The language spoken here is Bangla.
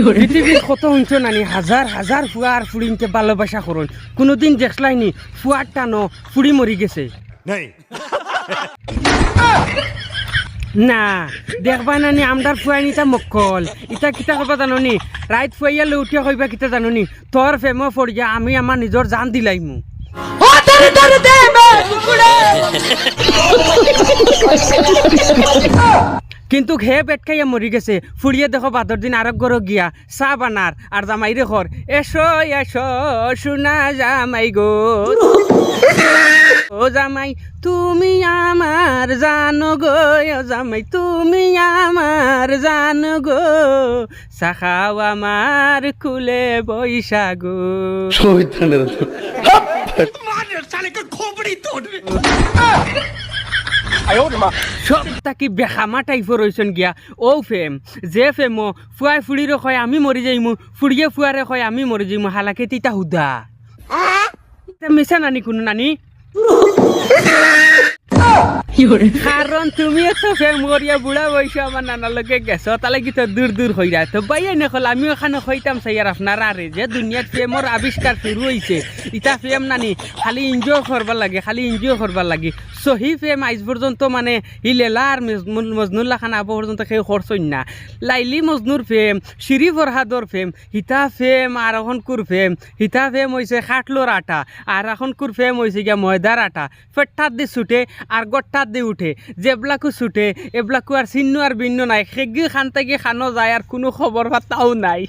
পৃথিবীর কত শুনছ নানি হাজার হাজার ফুয়া আর ফুড়িনকে ভালোবাসা করুন কোনোদিন দেখলাইনি ফুয়ার টানো ফুড়ি মরি গেছে না দেখবা নানি আমদার ফুয়াইনি তা মক্কল ইটা কিতা করবা জাননি রাইত ফুয়াইয়ালে উঠিয়া কইবা কিতা জাননি তোর ফেমো ফড়িয়া আমি আমার নিজর জান দিলাইমু কিন্তু হে পেট খাইয়া মরি গেছে ফুড়িয়ে দেখো বাদর দিন আরব গরো গিয়া চা বানার আর জামাই রে খর এসো এসো শোনা জামাই গো ও জামাই তুমি আমার জানো গো ও জামাই তুমি আমার জানো গো সাখাও আমার কুলে বৈশা গো সব তাকি বেখামা টাইপর রয়েছেন গিয়া ও ফেম যে ফেমো ফুয়াই ফুড়িরে কয় আমি মরি যাইমু ফুড়িয়ে ফুয়ারে কয় আমি মরি যাইমু হালাকে তিতা হুদা মিশা নানি কোনো নানি কারণ তুমি তো ফেম করিয়া বুড়া বয়সে আমার নানার লগে গেছো তাহলে কি তো দূর দূর হয়ে যায় তো বাইয়া নকল আমিও এখানে হইতাম সাইয়ার আপনার আরে যে দুনিয়াত ফেমর আবিষ্কার শুরু হয়েছে ইটা ফেম নানি খালি এনজয় করবার লাগে খালি এনজয় করবার লাগে সহি ফেম আজ পর্যন্ত মানে হিলেলা আর মজনুল্লাহ খান আবু পর্যন্ত সেই খরচই না লাইলি মজনুর ফেম শিরি ফরহাদর ফেম হিতা ফেম আর এখন কুর ফেম হিতা ফেম হয়েছে খাটলোর আটা আর এখন কুর ফেম হয়েছে গিয়া ময়দার আটা ফেট্টার দি ছুটে আর গট্টার দি উঠে যেবিলাকো ছুটে এবলাকো আর চিহ্ন আর ভিন্ন নাই সেগি খান থেকে খানো যায় আর কোনো খবর পাতাও নাই